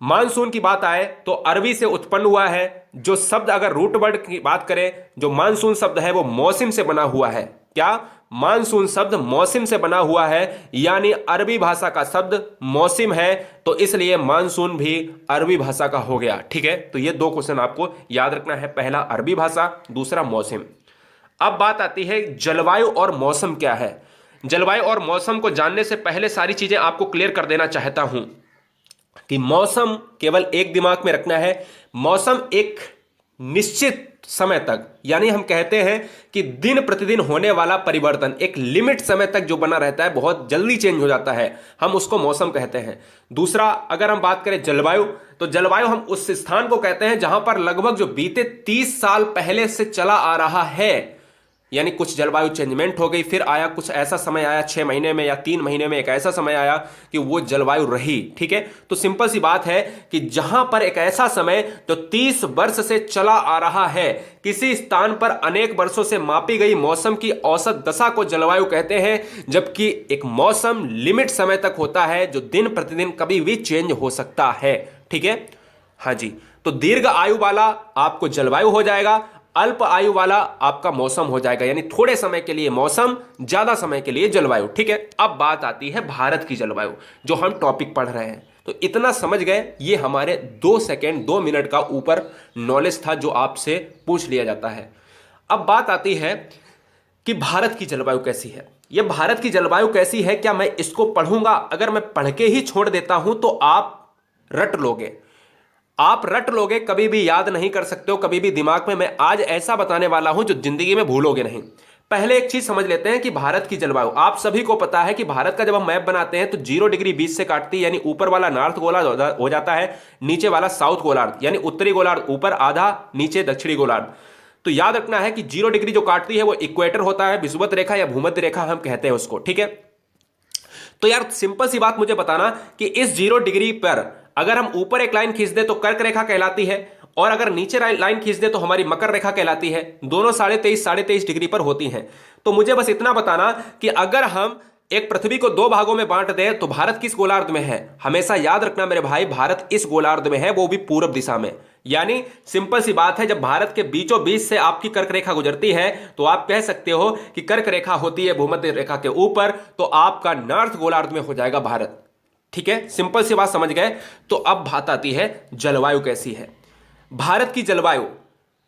Monsoon की बात आए तो अरबी से उत्पन्न हुआ है। जो शब्द अगर रूट वर्ड की बात करें, जो मानसून शब्द है वो मौसम से बना हुआ है। क्या? मानसून शब्द मौसम से बना हुआ है, यानी अरबी भाषा का शब्द मौसम है, तो इसलिए मानसून भी अरबी भाषा का हो गया। ठीक है, तो ये दो क्वेश्चन आपको याद रखना है, पहला अरबी भाषा, दूसरा मौसम। अब बात आती है जलवायु और मौसम क्या है। जलवायु और मौसम को जानने से पहले सारी चीजें आपको क्लियर कर देना चाहता हूं कि मौसम केवल एक दिमाग में रखना है, मौसम एक निश्चित समय तक, यानी हम कहते हैं कि दिन प्रतिदिन होने वाला परिवर्तन एक लिमिट समय तक जो बना रहता है, बहुत जल्दी चेंज हो जाता है, हम उसको मौसम कहते हैं। दूसरा, अगर हम बात करें जलवायु, तो जलवायु हम उस स्थान को कहते हैं जहां पर लगभग जो बीते 30 साल पहले से चला आ रहा है, यानी कुछ जलवायु चेंजमेंट हो गई, फिर आया कुछ ऐसा समय आया 6 महीने में या 3 महीने में एक ऐसा समय आया कि वो जलवायु रही। ठीक है, तो सिंपल सी बात है कि जहां पर एक ऐसा समय जो 30 वर्ष से चला आ रहा है, किसी स्थान पर अनेक वर्षों से मापी गई मौसम की औसत दशा को जलवायु कहते हैं, जबकि एक मौसम लिमिट समय तक होता है जो दिन प्रतिदिन कभी भी चेंज हो सकता है। ठीक है, हाँ जी, तो दीर्घ आयु वाला आपको जलवायु हो जाएगा, अल्प आयु वाला आपका मौसम हो जाएगा, यानी थोड़े समय के लिए मौसम, ज्यादा समय के लिए जलवायु। ठीक है, अब बात आती है भारत की जलवायु, जो हम टॉपिक पढ़ रहे हैं। तो इतना समझ गए, ये हमारे 2 सेकेंड 2 मिनट का ऊपर नॉलेज था जो आपसे पूछ लिया जाता है। अब बात आती है कि भारत की जलवायु कैसी है। ये भारत की जलवायु कैसी है, क्या मैं इसको पढ़ूंगा? अगर मैं पढ़ के ही छोड़ देता हूं तो आप रट लोगे, आप रट लोगे, कभी भी याद नहीं कर सकते हो, कभी भी दिमाग में। मैं आज ऐसा बताने वाला हूं जो जिंदगी में भूलोगे नहीं। पहले एक चीज समझ लेते हैं कि भारत की जलवायु, आप सभी को पता है कि भारत का जब हम मैप बनाते हैं तो 0 डिग्री बीच से काटती है, यानी ऊपर वाला नॉर्थ गोलार्ध हो जाता है, नीचे वाला साउथ गोलार्ध, यानी उत्तरी गोलार्ध ऊपर आधा, नीचे दक्षिणी गोलार्ध। तो याद रखना है कि 0 डिग्री जो काटती है वो इक्वेटर होता है, विषुवत रेखा या भूमध्य रेखा हम कहते हैं उसको। ठीक है, तो यार सिंपल सी बात मुझे बताना कि इस 0 डिग्री पर अगर हम ऊपर एक लाइन खींच दे तो कर्क रेखा कहलाती है, और अगर नीचे लाइन खींच दे तो हमारी मकर रेखा कहलाती है। दोनों 23.5 डिग्री पर होती हैं। तो मुझे बस इतना बताना कि अगर हम एक पृथ्वी को 2 भागों में बांट दें तो भारत किस गोलार्ध में है? हमेशा याद रखना मेरे भाई, भारत इस गोलार्ध में है, वो भी पूर्व दिशा में। यानी सिंपल सी बात है, जब भारत के बीचों बीच से आपकी कर्क रेखा गुजरती है तो आप कह सकते हो कि कर्क रेखा होती है भूमध्य रेखा के ऊपर, तो आपका नॉर्थ गोलार्ध में हो जाएगा भारत। ठीक है, सिंपल सी बात समझ गए। तो अब बात आती है जलवायु कैसी है। भारत की जलवायु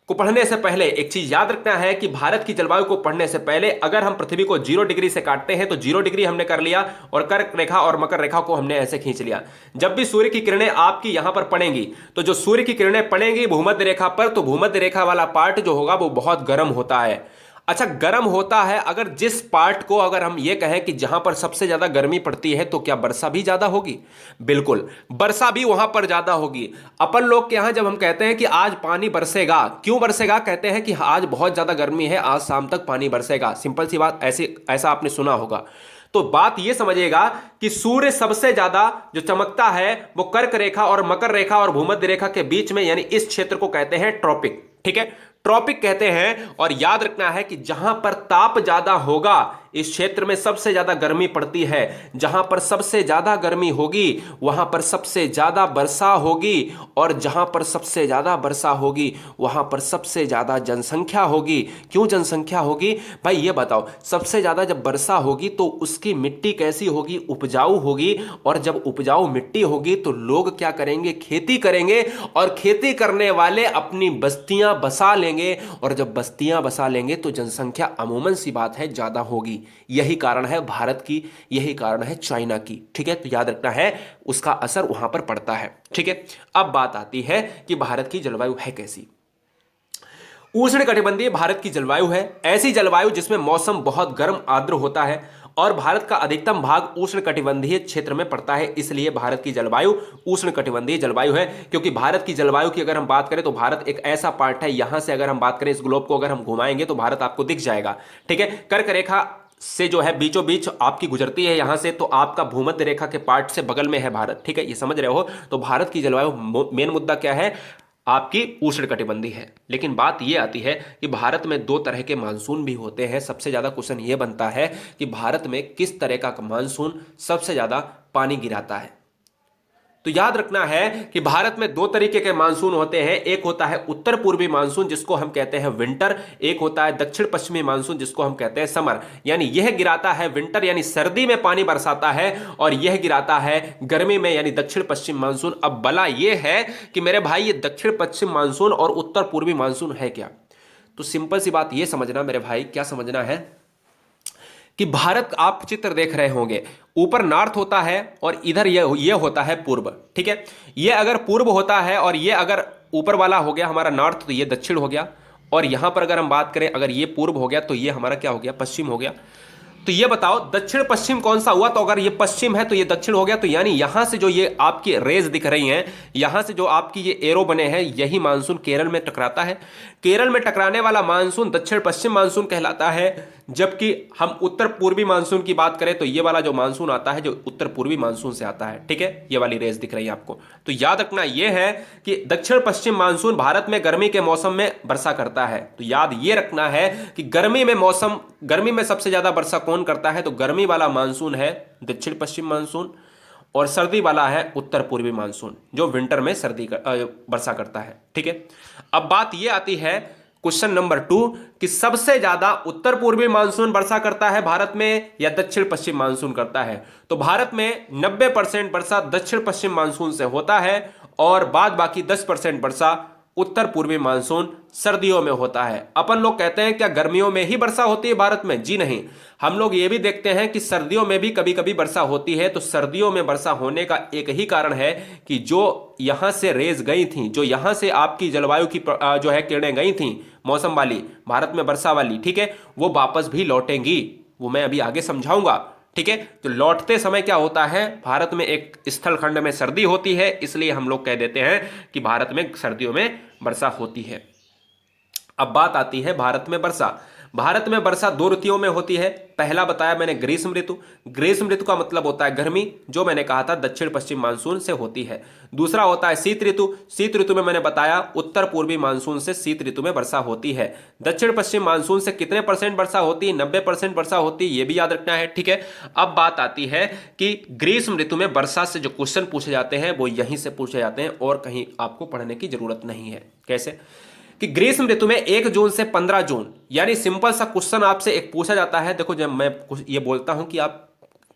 को पढ़ने से पहले एक चीज याद रखना है कि भारत की जलवायु को पढ़ने से पहले अगर हम पृथ्वी को 0 डिग्री से काटते हैं तो 0 डिग्री हमने कर लिया, और कर्क रेखा और मकर रेखा को हमने ऐसे खींच लिया। जब भी सूर्य की किरणें आपकी यहां पर पड़ेंगी, तो जो सूर्य की किरणें पड़ेंगी भूमध्य रेखा पर, तो भूमध्य रेखा वाला पार्ट जो होगा वो बहुत गर्म होता है। अच्छा, गर्म होता है, अगर जिस पार्ट को अगर हम ये कहें कि जहां पर सबसे ज्यादा गर्मी पड़ती है, तो क्या वर्षा भी ज्यादा होगी? बिल्कुल, वर्षा भी वहां पर ज्यादा होगी। अपन लोग के यहां जब हम कहते हैं कि आज पानी बरसेगा, क्यों बरसेगा? कहते हैं कि आज बहुत ज्यादा गर्मी है, आज शाम तक पानी बरसेगा। सिंपल सी बात, ऐसा आपने सुना होगा। तो बात यह समझिएगा कि सूर्य सबसे ज्यादा जो चमकता है वो कर्क रेखा और मकर रेखा और भूमध्य रेखा के बीच में, यानी इस क्षेत्र को कहते हैं ट्रॉपिक। ठीक है, ट्रॉपिक कहते हैं। और याद रखना है कि जहां पर ताप ज्यादा होगा, इस क्षेत्र में सबसे ज्यादा गर्मी पड़ती है। जहां पर सबसे ज्यादा गर्मी होगी वहां पर सबसे ज्यादा वर्षा होगी, और जहां पर सबसे ज्यादा वर्षा होगी वहां पर सबसे ज्यादा जनसंख्या होगी। क्यों जनसंख्या होगी भाई, ये बताओ। सबसे ज्यादा जब वर्षा होगी तो उसकी मिट्टी कैसी होगी? उपजाऊ होगी, और जब उपजाऊ मिट्टी होगी तो लोग क्या करेंगे? खेती करेंगे, और खेती करने वाले अपनी बस्तियां बसा लेंगे, और जब बस्तियां बसा लेंगे तो जनसंख्या अमूमन सी बात है ज्यादा होगी। यही कारण है भारत की, यही कारण है चाइना की। ठीक है, तो याद रखना है उसका असर वहां पर पड़ता है। ठीक है, अब बात आती है कि भारत की जलवायु है कैसी। उष्णकटिबंधीय भारत की जलवायु है, ऐसी जलवायु जिसमें मौसम बहुत गर्म आर्द्र होता है, और भारत का अधिकतम भाग उष्णकटिबंधीय क्षेत्र में पड़ता है, इसलिए भारत की जलवायु उष्णकटिबंधीय जलवायु है। क्योंकि भारत की जलवायु की अगर हम बात करें तो भारत एक ऐसा पार्ट है, यहां से अगर हम बात करें इस ग्लोब को अगर हम घुमाएंगे तो भारत आपको दिख जाएगा। ठीक है, कर्क रेखा से जो है बीचों बीच आपकी गुजरती है यहां से, तो आपका भूमध्य रेखा के पार्ट से बगल में है भारत। ठीक है, ये समझ रहे हो। तो भारत की जलवायु मेन मुद्दा क्या है? आपकी उष्णकटिबंधीय है। लेकिन बात यह आती है कि भारत में 2 तरह के मानसून भी होते हैं। सबसे ज्यादा क्वेश्चन यह बनता है कि भारत में किस तरह का मानसून सबसे ज्यादा पानी गिराता है। तो याद रखना है कि भारत में दो तरीके के मानसून होते हैं, एक होता है उत्तर पूर्वी मानसून जिसको हम कहते हैं विंटर, एक होता है दक्षिण पश्चिमी मानसून जिसको हम कहते हैं समर। यानी यह गिराता है विंटर यानी सर्दी में पानी बरसाता है, और यह गिराता है गर्मी में यानी दक्षिण पश्चिम मानसून। अब भला यह है कि मेरे भाई ये दक्षिण पश्चिम मानसून और उत्तर पूर्वी मानसून है क्या? तो सिंपल सी बात यह समझना मेरे भाई, क्या समझना है कि भारत आप चित्र देख रहे होंगे, ऊपर नॉर्थ होता है और इधर ये होता है पूर्व। ठीक है, ये अगर पूर्व होता है और ये अगर ऊपर वाला हो गया हमारा नॉर्थ तो ये दक्षिण हो गया, और यहां पर अगर हम बात करें अगर ये पूर्व हो गया तो ये हमारा क्या हो गया? पश्चिम हो गया। तो ये बताओ दक्षिण पश्चिम कौन सा हुआ? तो अगर ये पश्चिम है तो ये दक्षिण हो गया। तो यानी यहां से जो ये आपकी रेज दिख रही हैं, यहां से जो आपकी ये एरो बने हैं, यही मानसून केरल में टकराता है। केरल में टकराने वाला मानसून दक्षिण पश्चिम मानसून कहलाता है। जबकि हम उत्तर पूर्वी मानसून की बात करें तो ये वाला जो मानसून आता है जो उत्तर पूर्वी मानसून से आता है। ठीक है, ये वाली रेस दिख रही है आपको। तो याद रखना ये है कि दक्षिण पश्चिम मानसून भारत में गर्मी के मौसम में वर्षा करता है। तो याद ये रखना है कि गर्मी में सबसे ज्यादा वर्षा कौन करता है? तो गर्मी वाला मानसून है दक्षिण पश्चिम मानसून, और सर्दी वाला है उत्तर पूर्वी मानसून जो विंटर में वर्षा करता है। ठीक है, अब बात यह आती है क्वेश्चन नंबर 2 कि सबसे ज्यादा उत्तर पूर्वी मानसून वर्षा करता है भारत में या दक्षिण पश्चिम मानसून करता है? तो भारत में 90% वर्षा दक्षिण पश्चिम मानसून से होता है, और बाद बाकी 10% वर्षा उत्तर पूर्वी मानसून सर्दियों में होता है। अपन लोग कहते हैं क्या गर्मियों में ही वर्षा होती है भारत में? जी नहीं, हम लोग ये भी देखते हैं कि सर्दियों में भी कभी कभी वर्षा होती है। तो सर्दियों में वर्षा होने का एक ही कारण है कि जो यहां से रेज गई थी, जो यहां से आपकी जलवायु की जो है किरणें गई थी मौसम वाली, भारत में वर्षा वाली, ठीक है, वो वापस भी लौटेंगी। वो मैं अभी आगे समझाऊंगा। ठीक है, तो लौटते समय क्या होता है, भारत में एक स्थल खंड में सर्दी होती है, इसलिए हम लोग कह देते हैं कि भारत में सर्दियों में वर्षा होती है। अब बात आती है भारत में वर्षा। भारत में वर्षा 2 ऋतुओं में होती है। पहला बताया मैंने ग्रीष्म ऋतु। ग्रीष्म ऋतु का मतलब होता है गर्मी, जो मैंने कहा था दक्षिण पश्चिम मानसून से होती है। दूसरा होता है शीत ऋतु। शीत ऋतु में मैंने बताया उत्तर पूर्वी मानसून से शीत ऋतु में वर्षा होती है। दक्षिण पश्चिम मानसून से कितने % वर्षा होती है? 90% वर्षा होती है, ये भी याद रखना है। ठीक है, अब बात आती है कि ग्रीष्म ऋतु में वर्षा से जो क्वेश्चन पूछे जाते हैं वो यहीं से पूछे जाते हैं और कहीं आपको पढ़ने की जरूरत नहीं है। कैसे कि ग्रीष्म ऋतु में 1 जून से 15 जून, यानी सिंपल सा क्वेश्चन आपसे एक पूछा जाता है। देखो, जब मैं ये बोलता हूं कि आप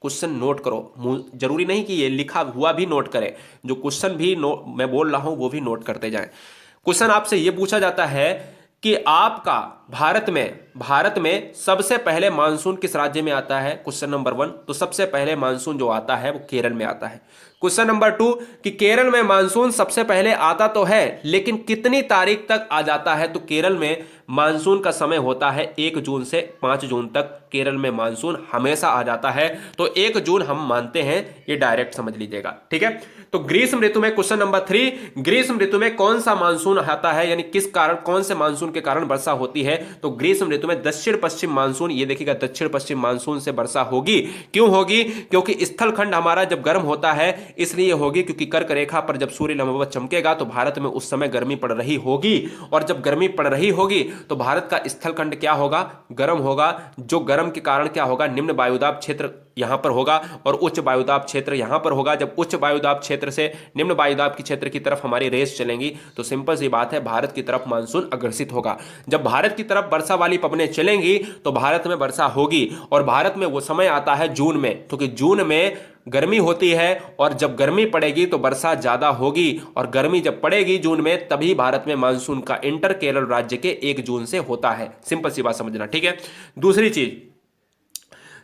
क्वेश्चन नोट करो, जरूरी नहीं कि ये लिखा हुआ भी नोट करें, जो क्वेश्चन भी मैं बोल रहा हूं वो भी नोट करते जाएं। क्वेश्चन आपसे ये पूछा जाता है कि आपका भारत में सबसे पहले मानसून किस राज्य में आता है? क्वेश्चन नंबर 1, तो सबसे पहले मानसून जो आता है वो केरल में आता है। क्वेश्चन नंबर 2 कि केरल में मानसून सबसे पहले आता तो है लेकिन कितनी तारीख तक आ जाता है? तो केरल में मानसून का समय होता है 1 जून से 5 जून तक केरल में मानसून हमेशा आ जाता है। तो 1 जून हम मानते हैं, ये डायरेक्ट समझ लीजिएगा। ठीक है, तो ग्रीष्म ऋतु में क्वेश्चन नंबर 3, ग्रीष्म ऋतु में कौन सा मानसून आता है, यानी किस कारण, कौन से मानसून के कारण वर्षा होती है? तो ग्रीष्म ऋतु में दक्षिण पश्चिम मानसून, ये देखिएगा दक्षिण पश्चिम मानसून से वर्षा होगी। क्यों होगी? क्योंकि स्थल खंड हमारा जब गर्म होता है इसलिए होगी, क्योंकि कर्क रेखा पर जब सूर्य लंबवत चमकेगा तो भारत में उस समय गर्मी पड़ रही होगी, और जब गर्मी पड़ रही होगी तो भारत का स्थल खंड क्या होगा? गर्म होगा। जो गर्म के कारण क्या होगा? निम्न वायुदाब क्षेत्र यहां पर होगा और उच्च वायुदाब क्षेत्र यहां पर होगा। जब उच्च वायुदाब क्षेत्र से निम्न वायुदाब की क्षेत्र की तरफ हमारी रेस चलेंगी तो सिंपल सी बात है, भारत की तरफ मानसून अग्रसित होगा। जब भारत की तरफ वर्षा वाली पवनें चलेंगी तो भारत में वर्षा होगी, और भारत में वो समय आता है जून में, क्योंकि जून में गर्मी होती है, और जब गर्मी पड़ेगी तो वर्षा ज्यादा होगी, और गर्मी जब पड़ेगी जून में तभी भारत में मानसून का इंटर केरल राज्य के 1 जून से होता है। सिंपल सी बात समझना। ठीक है,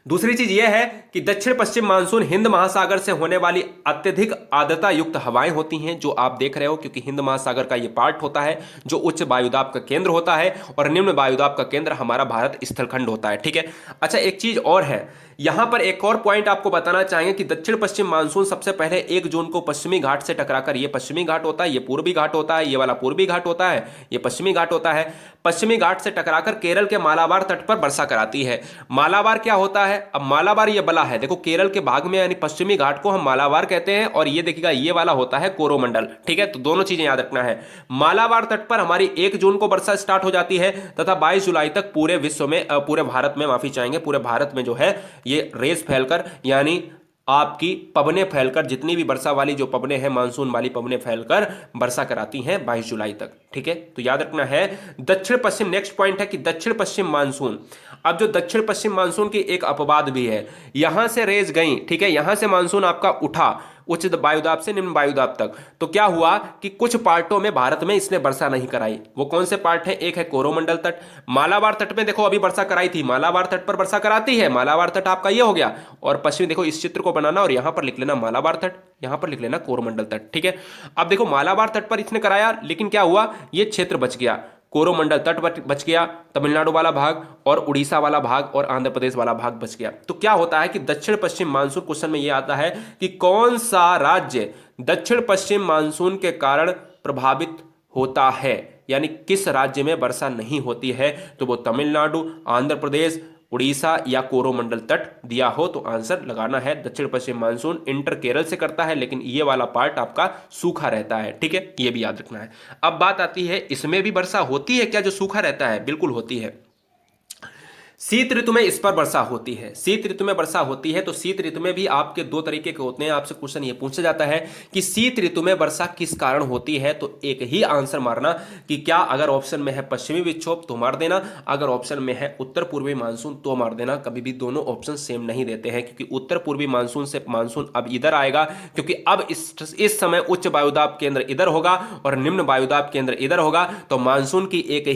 दूसरी चीज यह है कि दक्षिण पश्चिम मानसून हिंद महासागर से होने वाली अत्यधिक आर्द्रता युक्त हवाएं होती हैं, जो आप देख रहे हो, क्योंकि हिंद महासागर का यह पार्ट होता है जो उच्च वायुदाब का केंद्र होता है, और निम्न वायुदाब का केंद्र हमारा भारत स्थलखंड होता है। ठीक है, अच्छा एक चीज और है, यहां पर एक और पॉइंट आपको बताना चाहेंगे कि दक्षिण पश्चिम मानसून सबसे पहले 1 जून को पश्चिमी घाट से टकराकर, ये पश्चिमी घाट होता है, ये पूर्वी घाट होता है, ये वाला पूर्वी घाट होता है, ये पश्चिमी घाट होता है, पश्चिमी घाट से टकराकर केरल के मालाबार तट पर वर्षा कराती है। मालाबार क्या होता है? अब मालाबार ये बला है, देखो केरल के भाग में यानी पश्चिमी घाट को हम मालाबार कहते हैं, और ये देखिएगा ये वाला होता है कोरोमंडल। ठीक है, तो दोनों चीजें याद रखना है। मालाबार तट पर हमारी 1 जून को वर्षा स्टार्ट हो जाती है तथा 22 जुलाई तक पूरे विश्व में, पूरे भारत में, माफी चाहेंगे, पूरे भारत में जो है ये रेस फैलकर, यानी आपकी पवने फैलकर, जितनी भी वर्षा वाली जो पवने हैं, मानसून वाली पवने फैलकर वर्षा कराती हैं 22 जुलाई तक। ठीक है, तो याद रखना है दक्षिण पश्चिम। नेक्स्ट पॉइंट है कि दक्षिण पश्चिम मानसून। अब जो दक्षिण पश्चिम मानसून की एक अपवाद भी है, यहां से रेज गई, ठीक है, यहां से मानसून आपका उठा उच्च वायुदाब से निम्न वायुदाब तक, तो क्या हुआ कि कुछ पार्टों में भारत में इसने वर्षा नहीं कराई। वो कौन से पार्ट है? एक है कोरोमंडल तट, मालाबार तट में देखो अभी वर्षा कराई थी, मालाबार तट पर वर्षा कराती है, मालाबार तट आपका ये हो गया। और पश्चिमी देखो, इस चित्र को बनाना और यहां पर लिख लेना मालाबार तट, यहां पर लिख लेना कोरोमंडल तट। ठीक है, अब देखो मालाबार तट पर इसने कराया, लेकिन क्या हुआ, ये क्षेत्र बच गया, कोरोमंडल तट बच गया, तमिलनाडु वाला भाग और उड़ीसा वाला भाग और आंध्र प्रदेश वाला भाग बच गया। तो क्या होता है कि दक्षिण पश्चिम मानसून, क्वेश्चन में यह आता है कि कौन सा राज्य दक्षिण पश्चिम मानसून के कारण प्रभावित होता है, यानी किस राज्य में वर्षा नहीं होती है। तो वो तमिलनाडु, आंध्र प्रदेश, उड़ीसा या कोरोमंडल तट दिया हो तो आंसर लगाना है दक्षिण पश्चिम मानसून इंटर केरल से करता है, लेकिन ये वाला पार्ट आपका सूखा रहता है। ठीक है, ये भी याद रखना है। अब बात आती है, इसमें भी वर्षा होती है क्या जो सूखा रहता है? बिल्कुल होती है। शीत ऋतु में इस पर वर्षा होती है, शीत ऋतु में वर्षा होती है। तो शीत ऋतु में भी आपके दो तरीके के होते हैं। आपसे क्वेश्चन ये पूछा जाता है कि शीत ऋतु में वर्षा किस कारण होती है, तो एक ही आंसर मारना कि क्या अगर ऑप्शन में है पश्चिमी विक्षोभ तो मार देना, अगर ऑप्शन में है उत्तर पूर्वी मानसून तो मार देना। कभी भी दोनों ऑप्शन सेम नहीं देते हैं, क्योंकि उत्तर पूर्वी मानसून से मानसून अब इधर आएगा, क्योंकि अब इस समय उच्च वायुदाब केंद्र इधर होगा और निम्न वायुदाब केंद्र इधर होगा। तो मानसून की एक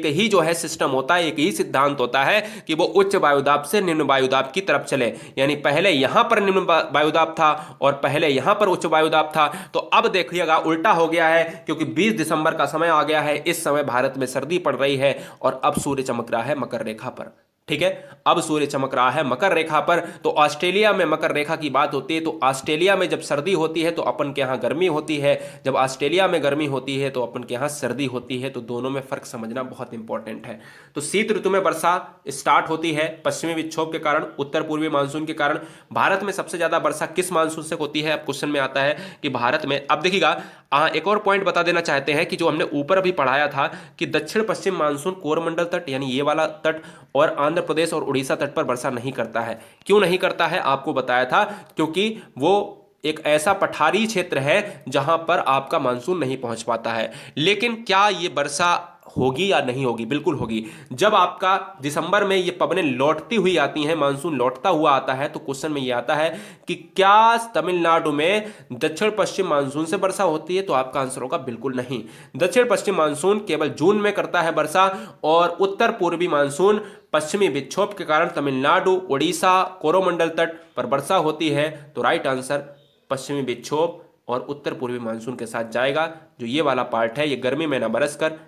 ही जो है सिस्टम होता है, एक ही सिद्धांत होता है कि वो उच्च वायुदाब से निम्न वायुदाब की तरफ चले। यानी पहले यहां पर निम्न वायुदाब था और पहले यहां पर उच्च वायुदाब था, तो अब देखिएगा उल्टा हो गया है, क्योंकि 20 दिसंबर का समय आ गया है। इस समय भारत में सर्दी पड़ रही है और अब सूर्य चमक रहा है मकर रेखा पर। ठीक है, अब सूर्य चमक रहा है मकर रेखा पर। तो ऑस्ट्रेलिया में मकर रेखा की बात होती है, तो ऑस्ट्रेलिया में जब सर्दी होती है तो अपन के यहाँ गर्मी होती है, जब ऑस्ट्रेलिया में गर्मी होती है तो अपन के यहाँ सर्दी होती है। तो दोनों में फर्क समझना बहुत इंपॉर्टेंट है। तो शीत ऋतु में वर्षा स्टार्ट होती है पश्चिमी विक्षोभ के कारण, उत्तर पूर्वी मानसून के कारण। भारत में सबसे ज्यादा वर्षा किस मानसून से होती है? अब क्वेश्चन में आता है कि भारत में, अब देखिएगा एक और पॉइंट बता देना चाहते हैं कि जो हमने ऊपर अभी पढ़ाया था कि दक्षिण पश्चिम मानसून कोरमंडल तट यानी ये वाला तट और आंध्र प्रदेश और उड़ीसा तट पर वर्षा नहीं करता है। क्यों नहीं करता है आपको बताया था, क्योंकि वो एक ऐसा पठारी क्षेत्र है जहां पर आपका मानसून नहीं पहुंच पाता है। लेकिन क्या ये वर्षा होगी या नहीं होगी? बिल्कुल होगी। जब आपका दिसंबर में ये पवनें लौटती हुई आती हैं, मानसून लौटता हुआ आता है, तो क्वेश्चन में ये आता है कि क्या तमिलनाडु में दक्षिण पश्चिम मानसून से वर्षा होती है? तो आपका आंसर होगा बिल्कुल नहीं। दक्षिण पश्चिम मानसून केवल जून में करता है वर्षा, और उत्तर पूर्वी मानसून पश्चिमी विक्षोभ के कारण तमिलनाडु, उड़ीसा, कोरोमंडल तट पर वर्षा होती है। तो राइट आंसर पश्चिमी विक्षोभ और उत्तर पूर्वी मानसून के साथ जाएगा। जो ये वाला पार्ट है ये गर्मी में ना बरसकर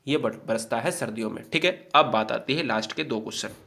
ये बरसता है सर्दियों में। ठीक है, अब बात आती है लास्ट के दो क्वेश्चन।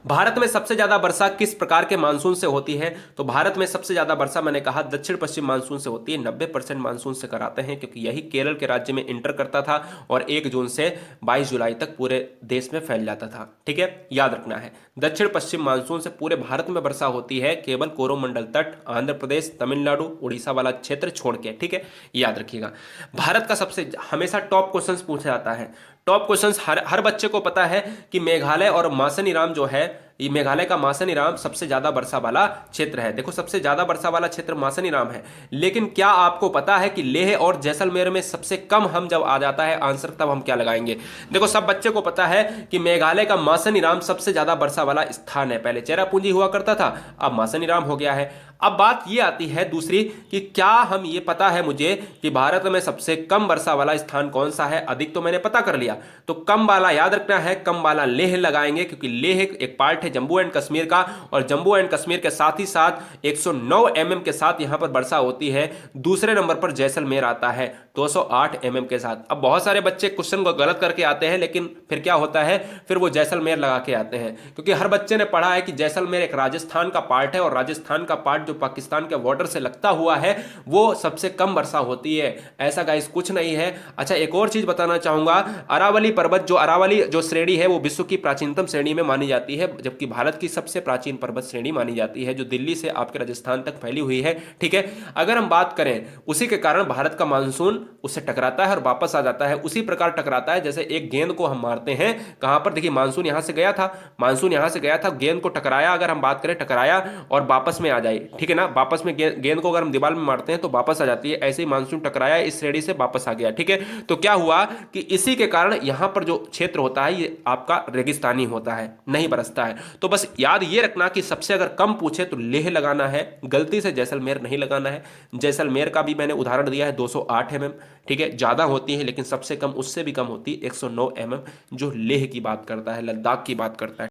भारत में सबसे ज्यादा वर्षा किस प्रकार के मानसून से होती है? तो भारत में सबसे ज्यादा वर्षा मैंने कहा दक्षिण पश्चिम मानसून से होती है। 90% मानसून से कराते हैं, क्योंकि यही केरल के राज्य में इंटर करता था और 1 जून से 22 जुलाई तक पूरे देश में फैल जाता था। ठीक है, याद रखना है दक्षिण पश्चिम मानसून से पूरे भारत में वर्षा होती है, केवल कोरोमंडल तट, आंध्र प्रदेश, तमिलनाडु, उड़ीसा वाला क्षेत्र छोड़ के। ठीक है, याद रखिएगा। भारत का सबसे हमेशा टॉप क्वेश्चन पूछा जाता है। टॉप क्वेश्चंस हर बच्चे को पता है कि मेघालय और मासनीराम जो है, ये मेघालय का मासनीराम सबसे ज्यादा वर्षा वाला क्षेत्र है। देखो सबसे ज्यादा वर्षा वाला क्षेत्र मासनीराम है, लेकिन क्या आपको पता है कि लेह और जैसलमेर में सबसे कम हम जब आ जाता है आंसर, तब हम क्या लगाएंगे? देखो सब बच्चे को पता है कि मेघालय का मासनीराम सबसे ज्यादा वर्षा वाला स्थान है। पहले चेरापूंजी हुआ करता था, अब मासनीराम हो गया है। अब बात ये आती है दूसरी कि क्या हम ये पता है मुझे कि भारत में सबसे कम वर्षा वाला स्थान कौन सा है? अधिक तो मैंने पता कर लिया, तो कम वाला याद रखना है, कम वाला लेह लगाएंगे, क्योंकि लेह एक पार्ट है जम्मू एंड कश्मीर का, और जम्मू एंड कश्मीर के साथ ही साथ 109 mm के साथ यहां पर वर्षा होती है। दूसरे नंबर पर जैसलमेर आता है 208 mm के साथ। अब बहुत सारे बच्चे क्वेश्चन को गलत करके आते हैं, लेकिन फिर क्या होता है, फिर वो जैसलमेर लगा के आते हैं, क्योंकि हर बच्चे ने पढ़ा है कि जैसलमेर एक राजस्थान का पार्ट है और राजस्थान का पार्ट घाट जो पाकिस्तान के बॉर्डर से लगता हुआ है वो सबसे कम वर्षा होती है। ऐसा गाइस कुछ नहीं है। अच्छा, एक और चीज बताना चाहूंगा, अरावली पर्वत, जो अरावली जो श्रेणी है वो विश्व की प्राचीनतम श्रेणी में मानी जाती है, जबकि भारत की सबसे प्राचीन पर्वत श्रेणी मानी जाती है, जो दिल्ली से आपके राजस्थान तक फैली हुई है। ठीक है, अगर हम बात करें, उसी के कारण भारत का मानसून उससे टकराता है और वापस आ जाता है। उसी प्रकार टकराता है जैसे एक गेंद को हम मारते हैं, कहां पर, देखिए मानसून यहां से गया था, मानसून यहां से गया था, गेंद को टकराया, अगर हम बात करें टकराया और वापस में आ जाए, ठीक है ना, वापस में गेंद को अगर हम दीवार में मारते हैं तो वापस आ जाती है। ऐसे ही मानसून टकराया, इस श्रेणी से वापस आ गया। ठीक है, तो क्या हुआ कि इसी के कारण यहां पर जो क्षेत्र होता है ये आपका रेगिस्तानी होता है, नहीं बरसता है। तो बस याद ये रखना कि सबसे अगर कम पूछे तो लेह लगाना है, गलती से जैसलमेर नहीं लगाना है। जैसलमेर का भी मैंने उदाहरण दिया है, 208 mm। ठीक है, ज्यादा होती है लेकिन सबसे कम, उससे भी कम होती है 109 mm, जो लेह की बात करता है, लद्दाख की बात करता है।